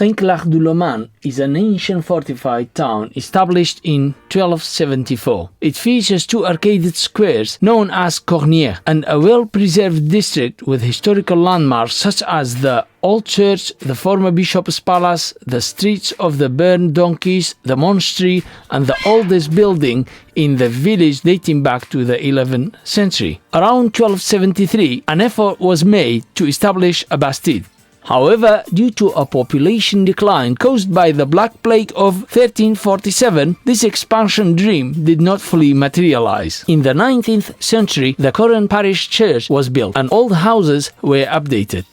Saint-Clar-du-Loman is an ancient fortified town established in 1274. It features two arcaded squares known as Cornières and a well-preserved district with historical landmarks such as the Old Church, the former Bishop's Palace, the streets of the burned donkeys, the monastery, and the oldest building in the village dating back to the 11th century. Around 1273, an effort was made to establish a bastide. However, due to a population decline caused by the Black Plague of 1347, this expansion dream did not fully materialize. In the 19th century, the current parish church was built and old houses were updated.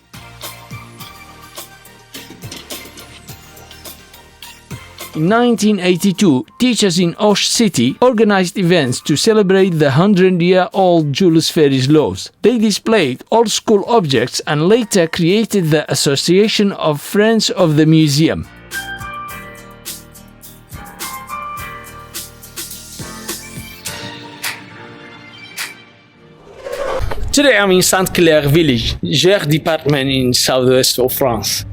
In 1982, teachers in Osh City organized events to celebrate the 100-year-old Julius Ferry's laws. They displayed old school objects and later created the Association of Friends of the Museum. Today I'm in Saint-Clair village, Gers department in southwest of France.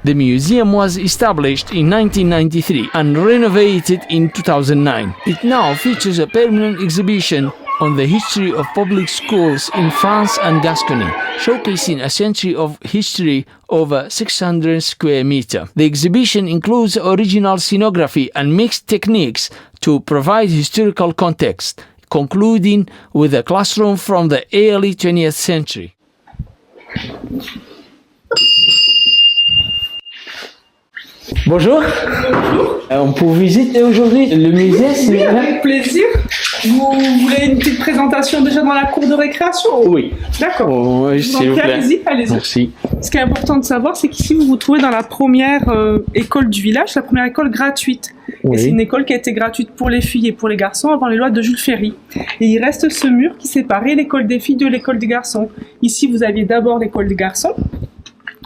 The museum was established in 1993 and renovated in 2009. It now features a permanent exhibition on the history of public schools in France and Gascony, showcasing a century of history over 600 square meters. The exhibition includes original scenography and mixed techniques to provide historical context, concluding with a classroom from the early 20th century. Bonjour. Bonjour. On peut visiter aujourd'hui le musée, s'il vous Oui, plaît? avec plaisir. Vous voulez une petite présentation déjà dans la cour de récréation? Oui. D'accord. Oh, oui, s'il vous Donc plaît. allez-y, allez-y. Merci. Ce qui est important de savoir, c'est qu'ici vous vous trouvez dans la première école du village, la première école gratuite. Oui. Et c'est une école qui a été gratuite pour les filles et pour les garçons avant les lois de Jules Ferry. Et il reste ce mur qui séparait l'école des filles de l'école des garçons. Ici, vous aviez d'abord l'école des garçons.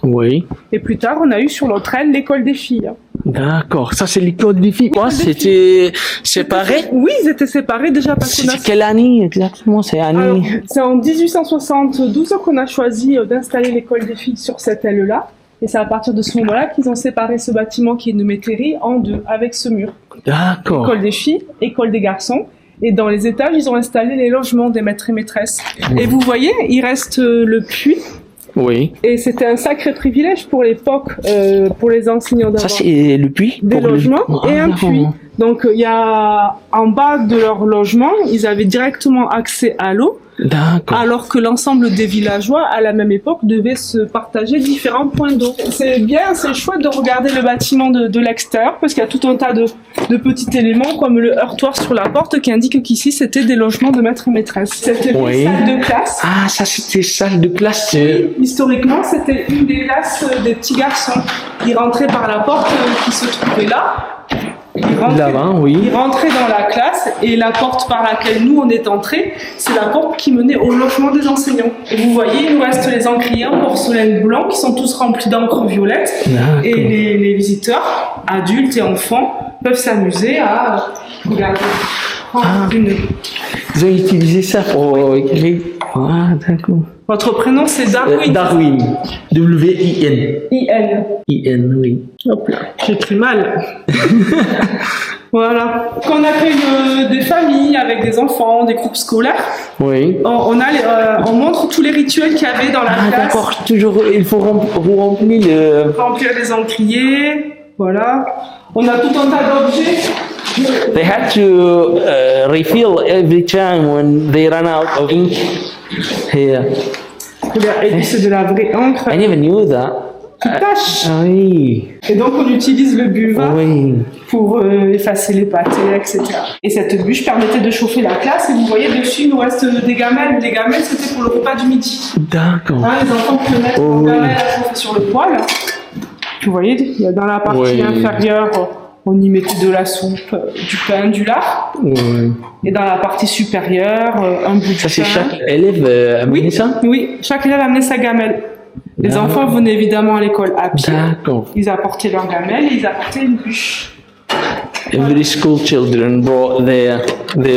Oui. Et plus tard, on a eu sur l'autre aile l'école des filles. D'accord. Ça, c'est l'école des filles. Quoi, c'était séparé? Oui, ils étaient séparés déjà parce qu'on a... C'est quelle année exactement? C'est Alors, année... c'est en 1872 qu'on a choisi d'installer l'école des filles sur cette aile-là. Et c'est à partir de ce moment-là qu'ils ont séparé ce bâtiment qui est une métairie en deux, avec ce mur. D'accord. École des filles, école des garçons. Et dans les étages, ils ont installé les logements des maîtres et maîtresses. Et vous voyez, il reste le puits. Oui. Et c'était un sacré privilège pour l'époque, pour les enseignants d'avoir Ça, c'est le puits? des pour logements le... et un d'accord. puits. Donc, il y a, en bas de leur logement, ils avaient directement accès à l'eau. D'accord. Alors que l'ensemble des villageois, à la même époque, devaient se partager différents points d'eau. C'est bien, c'est chouette de regarder le bâtiment de l'extérieur, parce qu'il y a tout un tas de petits éléments, comme le heurtoir sur la porte, qui indique qu'ici, c'était des logements de maîtres et maîtresses. C'était Oui. une salle de classe. Ah, ça, c'était salle de classe. Historiquement, c'était une des classes des petits garçons. Ils rentraient par la porte qui se trouvait là. Là-bas, oui. Ils rentraient dans la classe et la porte par laquelle nous on est entrés, c'est la porte qui menait au logement des enseignants. Et vous voyez, il nous reste les encriers en porcelaine blanc qui sont tous remplis d'encre violette. D'accord. Et les visiteurs, adultes et enfants, peuvent s'amuser à regarder. Vous avez utilisé ça pour écrire... Ah, d'accord. Votre prénom c'est Darwin. Darwin. W-I-N. I-N. I-N, oui. Hop là, j'ai pris mal. Voilà. Quand on accueille des familles avec des enfants, des groupes scolaires, Oui. on montre tous les rituels qu'il y avait dans la Ah, classe. d'accord. Toujours, il faut remplir le... Remplir les encriers, voilà. On a tout un tas d'objets. They had to refill every time when they ran out of ink here. Et c'est de la vraie encre I never knew that. qui tâche. Ah oui. Et donc on utilise le buva Oui. pour effacer les pâtés, etc. Et cette bûche permettait de chauffer la classe. Et vous voyez dessus, il nous reste des gamelles. Les gamelles, c'était pour le repas du midi. D'accord. Hein, les enfants pouvaient mettre leurs gamelles à chauffer sur le poêle. Vous voyez, dans la partie inférieure, on y mettait de la soupe, du pain, du lard. Oui. Et dans la partie supérieure, un bout de Ça, c'est pain. chaque élève amenait ça? Oui, chaque élève amenait sa gamelle. Les D'accord. enfants venaient évidemment à l'école à pied. D'accord. Ils apportaient leur gamelle et ils apportaient une bûche. Every school children brought their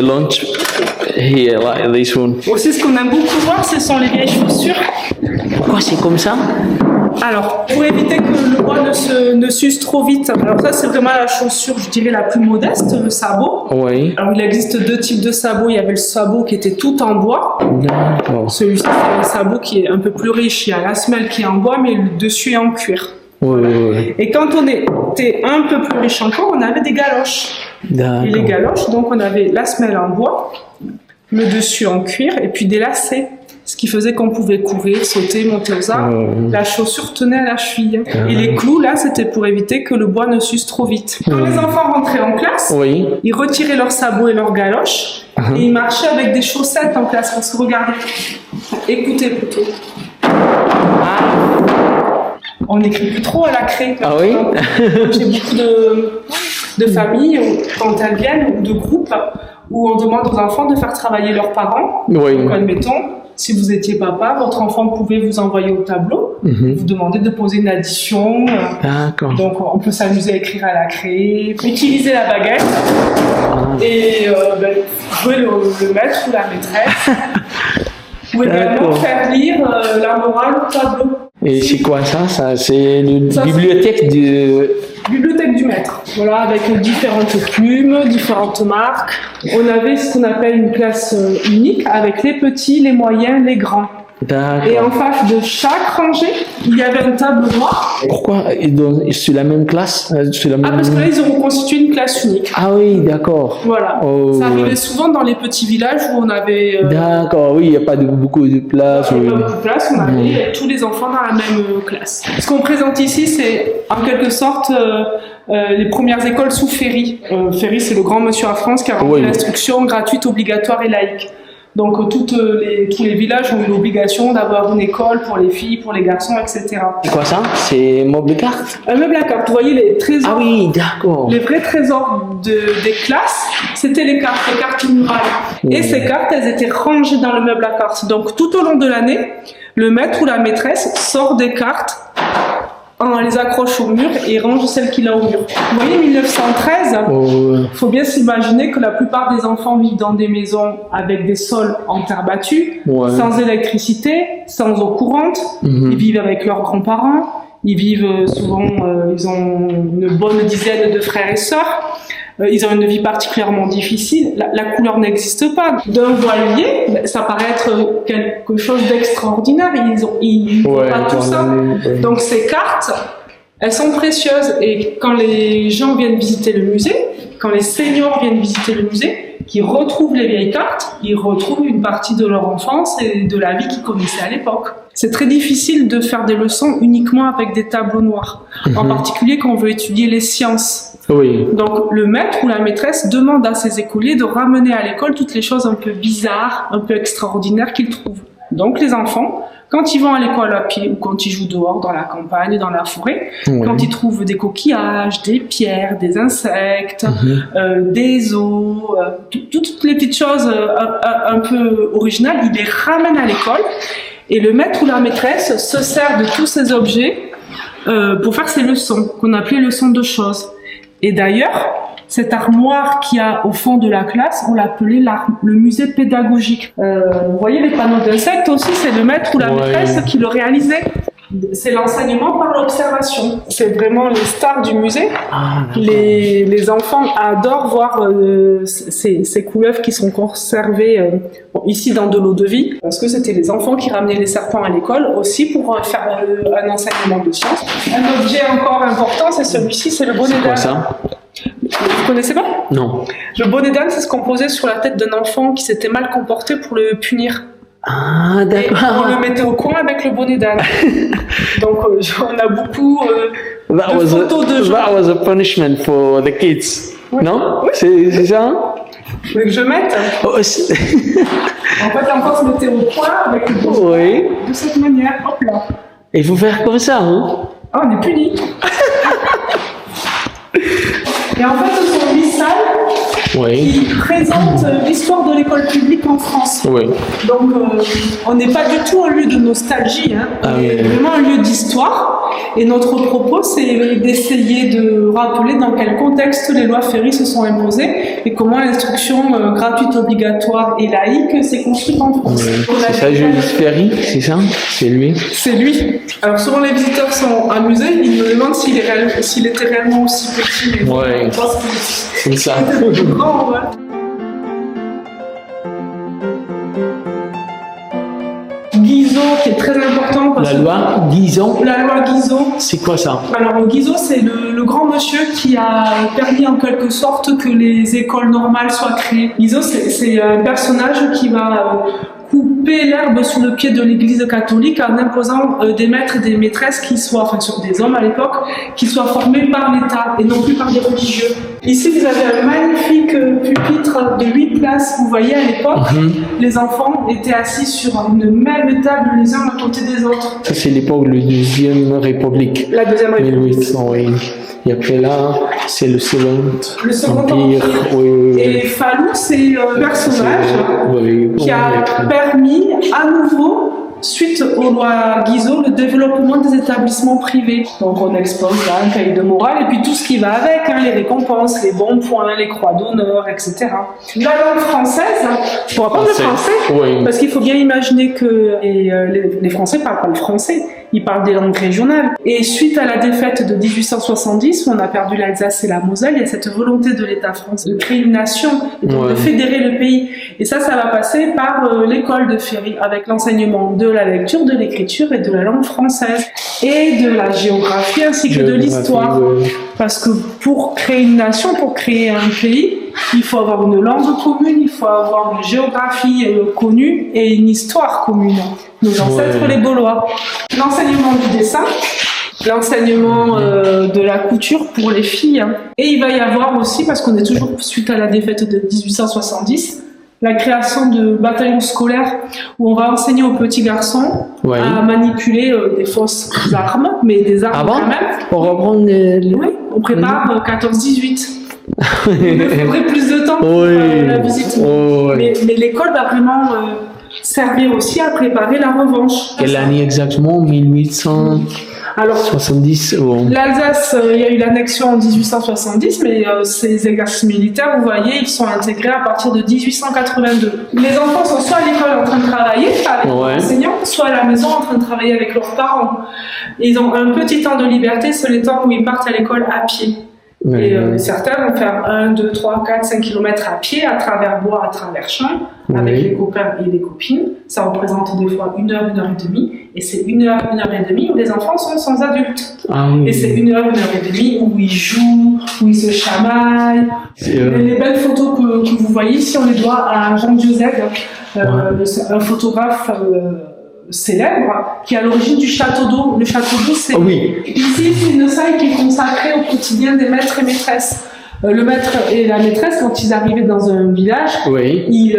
lunch here, like this one. Aussi, ce qu'on aime beaucoup voir, ce sont les vieilles chaussures. Pourquoi c'est comme ça? Alors, pour éviter que le bois ne s'use trop vite, alors ça c'est vraiment la chaussure, je dirais, la plus modeste, le sabot. Oui. Alors il existe deux types de sabots. Il y avait le sabot qui était tout en bois. D'accord. Celui-ci c'est un sabot qui est un peu plus riche. Il y a la semelle qui est en bois, mais le dessus est en cuir. Oui, oui. Et quand on était un peu plus riche encore, on avait des galoches. D'accord. Et les galoches, donc on avait la semelle en bois, le dessus en cuir, et puis des lacets. Ce qui faisait qu'on pouvait courir, sauter, monter aux arbres. La chaussure tenait à la cheville. Et les clous, là, c'était pour éviter que le bois ne s'use trop vite. Quand les enfants rentraient en classe, Oui. ils retiraient leurs sabots et leurs galoches, et ils marchaient avec des chaussettes en classe. Parce que regardez, écoutez plutôt. On n'écrit plus trop à la craie. Ah oui. J'ai beaucoup de familles, quand elles viennent, ou de groupes, où on demande aux enfants de faire travailler leurs parents. Oui. Donc, admettons, si vous étiez papa, votre enfant pouvait vous envoyer au tableau, vous demander de poser une addition. D'accord. Donc, on peut s'amuser à écrire à la craie, utiliser la baguette et jouer le maître ou la maîtresse. Ou également faire lire la morale au tableau. Et c'est quoi ça c'est la bibliothèque Bibliothèque du maître, voilà, avec différentes plumes, différentes marques. On avait ce qu'on appelle une classe unique avec les petits, les moyens, les grands. D'accord. Et en face de chaque rangée, il y avait un tableau noir. Pourquoi sur la même classe sur la même... Ah, parce que là, ils ont constitué une classe unique. Ah oui, d'accord. Voilà. Oh, ça arrivait souvent dans les petits villages où on avait... D'accord, oui, il n'y a pas beaucoup de place. Il n'y a pas beaucoup de place, on avait tous les enfants dans la même classe. Ce qu'on présente ici, c'est en quelque sorte les premières écoles sous Ferry. Ferry, c'est le grand monsieur à France qui a rendu l'instruction gratuite, obligatoire et laïque. Donc tous les villages ont eu l'obligation d'avoir une école pour les filles, pour les garçons, etc. C'est quoi ça? C'est meuble carte? Un meuble à carte. Vous voyez les trésors. Ah oui, d'accord. Les vrais trésors des classes, c'était les cartes murales. Et ces cartes, elles étaient rangées dans le meuble à cartes. Donc tout au long de l'année, le maître ou la maîtresse sort des cartes, on les accroche au mur et range celles qu'il a au mur. Vous voyez, 1913, faut bien s'imaginer que la plupart des enfants vivent dans des maisons avec des sols en terre battue, sans électricité, sans eau courante. Ils vivent avec leurs grands-parents. Ils vivent souvent, ils ont une bonne dizaine de frères et sœurs. Ils ont une vie particulièrement difficile. La couleur n'existe pas. D'un voilier, ça paraît être quelque chose d'extraordinaire. Ils n'ont pas tout ça. Donc ces cartes, elles sont précieuses. Et quand les gens viennent visiter le musée, quand les seniors viennent visiter le musée, qui retrouvent les vieilles cartes, ils retrouvent une partie de leur enfance et de la vie qu'ils connaissaient à l'époque. C'est très difficile de faire des leçons uniquement avec des tableaux noirs, en particulier quand on veut étudier les sciences. Oui. Donc le maître ou la maîtresse demande à ses écoliers de ramener à l'école toutes les choses un peu bizarres, un peu extraordinaires qu'ils trouvent. Donc les enfants, quand ils vont à l'école à pied ou quand ils jouent dehors dans la campagne, dans la forêt, quand ils trouvent des coquillages, des pierres, des insectes, des os, toutes les petites choses un peu originales, ils les ramènent à l'école et le maître ou la maîtresse se sert de tous ces objets pour faire ses leçons, qu'on appelait leçons de choses. Et d'ailleurs, cette armoire qu'il y a au fond de la classe, on l'appelait le musée pédagogique. Vous voyez les panneaux d'insectes aussi, c'est le maître ou la maîtresse qui le réalisait. C'est l'enseignement par l'observation. C'est vraiment les stars du musée. Les enfants adorent voir ces couleuvres qui sont conservées ici dans de l'eau de vie, parce que c'était les enfants qui ramenaient les serpents à l'école aussi pour faire un enseignement de sciences. Un objet encore important, c'est celui-ci, c'est le bonnet d'âne. C'est quoi ça? Vous connaissez pas? Non. Le bonnet d'âne, c'est ce qu'on posait sur la tête d'un enfant qui s'était mal comporté pour le punir. Ah, Et d'accord. on le mettait au coin avec le bonnet d'âne. Donc, on a beaucoup de photos de gens. That was a punishment for the kids. Oui. Non? Oui. C'est ça? Vous voulez que je mette? Oh, En fait, l'enfant se mettait au coin avec le bonnet d'âne de cette manière. Hop là. Il faut faire comme ça, hein? Ah, on est puni. Et en fait, ce sont 8 salles Oui. qui présente l'histoire de l'école publique en France. Oui. Donc, on n'est pas du tout un lieu de nostalgie, hein. Ah, On est oui. vraiment un lieu d'histoire. Et notre propos, c'est d'essayer de rappeler dans quel contexte les lois Ferry se sont imposées et comment l'instruction gratuite, obligatoire et laïque s'est construite en France. Oui. On a C'est ça, déjà- Jules Ferry, c'est ça? C'est lui? C'est lui. Alors souvent les visiteurs sont amusés, ils me demandent s'il était réellement aussi petit. Mais Ouais. je pense C'est ça. qu'il était plus grand, ouais. Guizot, qui est très important parce La loi Guizot, la loi Guizot. c'est quoi ça? Alors Guizot, c'est le grand monsieur qui a permis en quelque sorte que les écoles normales soient créées. Guizot, c'est un personnage qui va couper l'herbe sous le pied de l'Église catholique en imposant des maîtres et des maîtresses qui soient, enfin sur des hommes à l'époque, qui soient formés par l'État et non plus par des religieux. Ici, vous avez un magnifique pupitre de 8 places. Vous voyez, à l'époque, les enfants étaient assis sur une même table les uns à côté des autres. Ça, c'est l'époque de la Deuxième République. La Deuxième République. 1800, oui. Et après là, c'est le Second Empire. Oui, oui, oui. Et Fallou, c'est un personnage Oui, qui a permis à nouveau, suite aux lois Guizot, le développement des établissements privés. Donc on expose là un cahier de morale et puis tout ce qui va avec, hein, les récompenses, les bons points, les croix d'honneur, etc. La langue française, pour apprendre le français, Oui. parce qu'il faut bien imaginer que les Français ne parlent pas le français, ils parlent des langues régionales. Et suite à la défaite de 1870, où on a perdu l'Alsace et la Moselle, il y a cette volonté de l'État français de créer une nation et donc de fédérer le pays. Et ça va passer par l'école de Ferry, avec l'enseignement de la lecture, de l'écriture et de la langue française, et de la géographie ainsi que de l'histoire. Oui. Parce que pour créer une nation, pour créer un pays, il faut avoir une langue commune, il faut avoir une géographie connue et une histoire commune. Nos ancêtres, les Gaulois. L'enseignement du dessin, l'enseignement de la couture pour les filles. Hein. Et il va y avoir aussi, parce qu'on est toujours suite à la défaite de 1870, la création de bataillons scolaires où on va enseigner aux petits garçons à manipuler des fausses armes, mais des armes quand même. Pour reprendre Oui, on prépare 14-18. Il faudrait plus de temps pour la visite. Mais l'école va vraiment servir aussi à préparer la revanche. Quelle année exactement? 1870? Alors, l'Alsace, il y a eu l'annexion en 1870, mais ces exercices militaires, vous voyez, ils sont intégrés à partir de 1882. Les enfants sont soit à l'école en train de travailler avec leurs enseignants, soit à la maison en train de travailler avec leurs parents. Ils ont un petit temps de liberté, c'est le temps où ils partent à l'école à pied. Et certains vont faire 1, 2, 3, 4, 5 km à pied, à travers bois, à travers champs, avec les copains et les copines. Ça représente des fois 1 heure, 1 heure et demie. Et c'est 1 heure, 1 heure et demie où les enfants sont sans adultes. Et c'est 1 heure, 1 heure et demie où ils jouent, où ils se chamaillent. Les belles photos que vous voyez ici, on les doit à Jean Diozègue, un photographe célèbre, qui est à l'origine du château d'eau. Le château d'eau, c'est ici, c'est une salle qui est consacrée au quotidien des maîtres et maîtresses. Le maître et la maîtresse, quand ils arrivaient dans un village, ils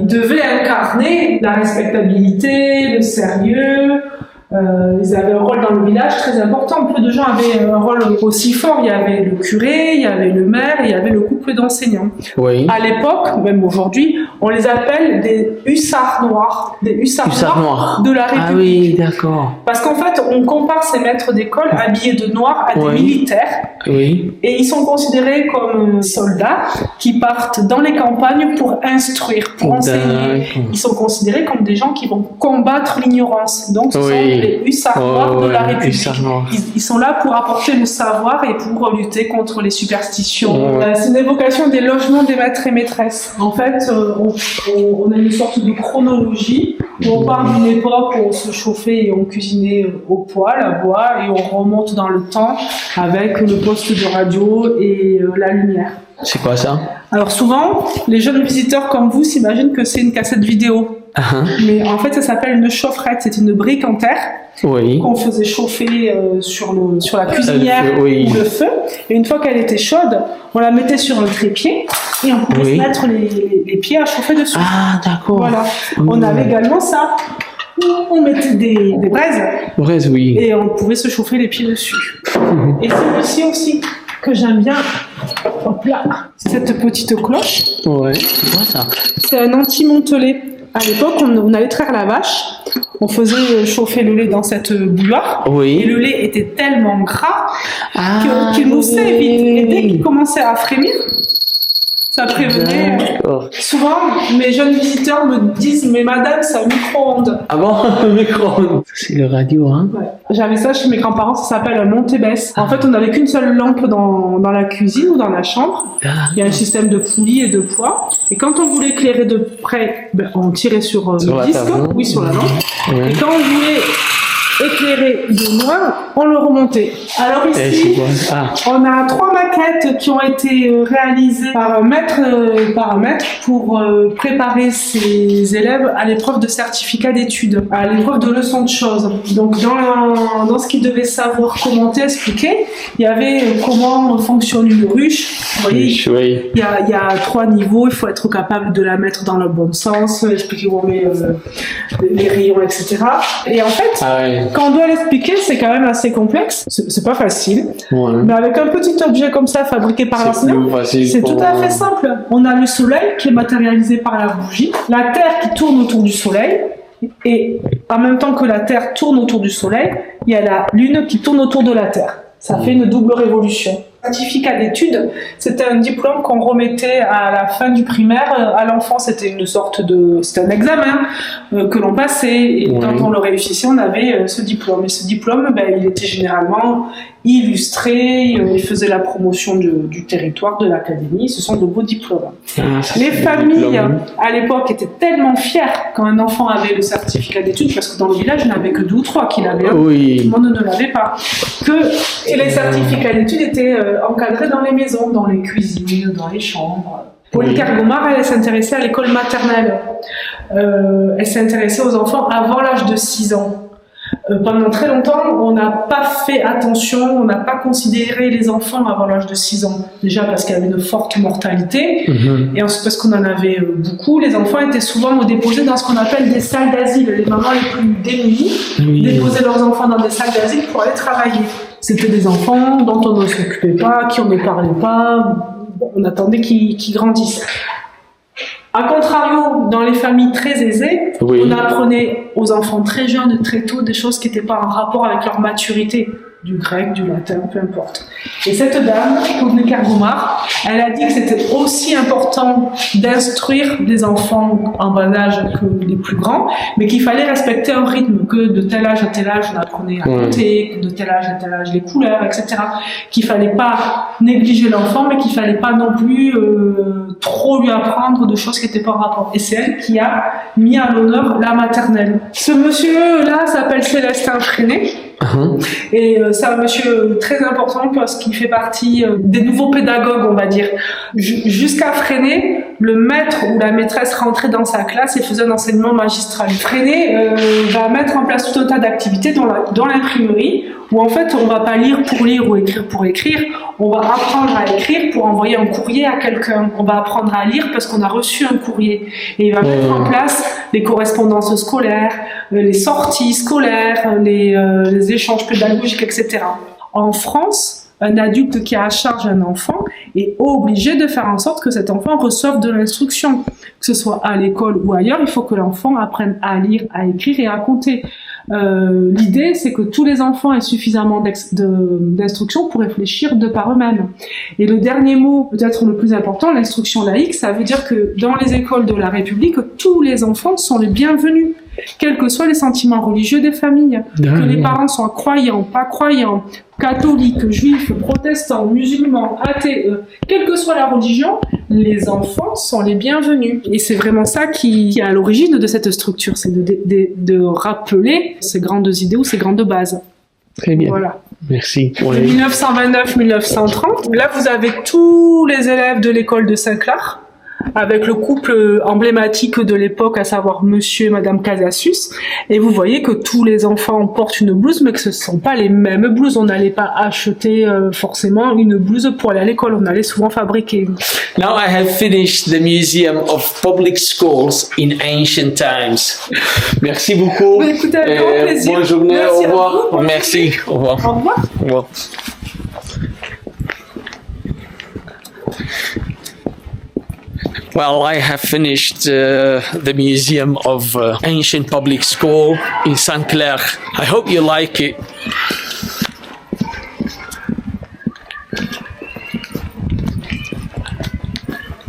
devaient incarner la respectabilité, le sérieux. Ils avaient un rôle dans le village très important. Peu de gens avaient un rôle aussi fort. Il y avait le curé, il y avait le maire, il y avait le couple d'enseignants. À l'époque, même aujourd'hui, on les appelle des hussards noirs, des hussards noirs de la République. Ah oui, d'accord. Parce qu'en fait, on compare ces maîtres d'école habillés de noir à des militaires. Et ils sont considérés comme soldats qui partent dans les campagnes pour instruire, pour enseigner. Ils sont considérés comme des gens qui vont combattre l'ignorance. Donc, ce sont les hussards noirs de la République. Ils sont là pour apporter le savoir et pour lutter contre les superstitions. C'est une évocation des logements des maîtres et maîtresses. En fait, on a une sorte de chronologie où on part d'une époque où on se chauffait et on cuisinait au poêle, à bois, et on remonte dans le temps avec le poste de radio et la lumière. C'est quoi ça? Alors souvent, les jeunes visiteurs comme vous s'imaginent que c'est une cassette vidéo. Mais en fait, ça s'appelle une chaufferette. C'est une brique en terre qu'on faisait chauffer sur la cuisinière ou le feu. Et une fois qu'elle était chaude, on la mettait sur un trépied et on pouvait se mettre les pieds à chauffer dessus. Ah, d'accord. Voilà. On avait également ça. On mettait des braises. Braises, et on pouvait se chauffer les pieds dessus. Et c'est ici aussi que j'aime bien, hop là, c'est cette petite cloche. Ouais, c'est quoi ça? C'est un anti-montelet. À l'époque, on allait traire la vache, on faisait chauffer le lait dans cette bouilloire, Oui. et le lait était tellement gras qu'il moussait vite. Et dès qu'il commençait à frémir, ça prévenait. Souvent, mes jeunes visiteurs me disent « Mais madame, c'est un micro-ondes ». Ah bon? Un micro-ondes. C'est le radio, hein? Ouais. J'avais ça chez mes grands-parents, ça s'appelle un monte-baisse. En fait, on n'avait qu'une seule lampe dans la cuisine ou dans la chambre. Il y a un système de poulies et de poids. Et quand on voulait éclairer de près, on tirait sur le disque, sur la lampe. Ouais. Et quand on voulait éclairé de loin, on le remontait. Alors ici, on a 3 maquettes qui ont été réalisées par maître pour préparer ses élèves à l'épreuve de certificat d'études, à l'épreuve de leçon de choses. Donc dans ce qu'ils devaient savoir commenter, expliquer, il y avait comment fonctionne une ruche. Vous voyez, il y a 3 niveaux, il faut être capable de la mettre dans le bon sens, expliquer où on met les rayons, etc. Et en fait, quand on doit l'expliquer, c'est quand même assez complexe. C'est pas facile. Ouais. Mais avec un petit objet comme ça, fabriqué par l'enseignant, c'est tout à fait simple. On a le soleil qui est matérialisé par la bougie, la Terre qui tourne autour du soleil, et en même temps que la Terre tourne autour du soleil, il y a la Lune qui tourne autour de la Terre. Ça fait une double révolution. Certificat d'études, c'était un diplôme qu'on remettait à la fin du primaire à l'enfant. C'était un examen que l'on passait, et quand on le réussissait, on avait ce diplôme. Et ce diplôme, il était généralement illustré, il faisait la promotion du territoire, de l'académie. Ce sont de beaux diplômes. Les familles, à l'époque, étaient tellement fières quand un enfant avait le certificat d'études, parce que dans le village, il n'y en avait que 2 ou 3 qui l'avaient. Tout le monde ne l'avait pas. Et les certificats d'études étaient encadrés dans les maisons, dans les cuisines, dans les chambres. Pauline Kergomar, elle s'intéressait à l'école maternelle. Elle s'intéressait aux enfants avant l'âge de 6 ans. Pendant très longtemps, on n'a pas fait attention, on n'a pas considéré les enfants avant l'âge de 6 ans. Déjà parce qu'il y avait une forte mortalité, et ensuite parce qu'on en avait beaucoup. Les enfants étaient souvent déposés dans ce qu'on appelle des salles d'asile. Les mamans les plus démunies déposaient leurs enfants dans des salles d'asile pour aller travailler. C'était des enfants dont on ne s'occupait pas, qui on ne parlait pas, on attendait qu'ils grandissent. A contrario, dans les familles très aisées, on apprenait aux enfants très jeunes, très tôt, des choses qui n'étaient pas en rapport avec leur maturité, du grec, du latin, peu importe. Et cette dame, Pauline Kergomar, elle a dit que c'était aussi important d'instruire les enfants en bas âge que les plus grands, mais qu'il fallait respecter un rythme, que de tel âge à tel âge on apprenait à compter, que de tel âge à tel âge les couleurs, etc. Qu'il fallait pas négliger l'enfant, mais qu'il fallait pas non plus trop lui apprendre de choses qui n'étaient pas en rapport. Et c'est elle qui a mis à l'honneur la maternelle. Ce monsieur-là s'appelle Célestin Freinet. Et c'est un monsieur très important parce qu'il fait partie des nouveaux pédagogues, on va dire. Jusqu'à Freinet, le maître ou la maîtresse rentrait dans sa classe et faisait un enseignement magistral. Freinet va mettre en place tout un tas d'activités dans l'imprimerie, où en fait on va pas lire ou écrire pour écrire, on va apprendre à écrire pour envoyer un courrier à quelqu'un, on va apprendre à lire parce qu'on a reçu un courrier, et il va mettre en place les correspondances scolaires, les sorties scolaires, les échanges pédagogiques, etc. En France, un adulte qui a à charge un enfant est obligé de faire en sorte que cet enfant reçoive de l'instruction. Que ce soit à l'école ou ailleurs, il faut que l'enfant apprenne à lire, à écrire et à compter. L'idée, c'est que tous les enfants aient suffisamment d'instruction pour réfléchir de par eux-mêmes. Et le dernier mot, peut-être le plus important, l'instruction laïque, ça veut dire que dans les écoles de la République, tous les enfants sont les bienvenus, quels que soient les sentiments religieux des familles. Que les parents soient croyants, pas croyants, catholiques, juifs, protestants, musulmans, athées, quelle que soit la religion, les enfants sont les bienvenus. Et c'est vraiment ça qui est à l'origine de cette structure, c'est de rappeler ces grandes idées ou ces grandes bases. Très bien. Voilà. Merci. 1929-1930. Là, vous avez tous les élèves de l'école de Saint-Clar, avec le couple emblématique de l'époque, à savoir Monsieur et Madame Casassus. Et vous voyez que tous les enfants portent une blouse, mais que ce ne sont pas les mêmes blouses. On n'allait pas acheter forcément une blouse pour aller à l'école. On allait souvent fabriquer. Now I have finished the Museum of Public Schools in Ancient Times. Merci beaucoup. Écoutez, avec grand plaisir. Bonne journée, merci, au revoir. Merci, au revoir. Au revoir. Au revoir. Well, I have finished the museum of ancient public school in Saint Clair. I hope you like it.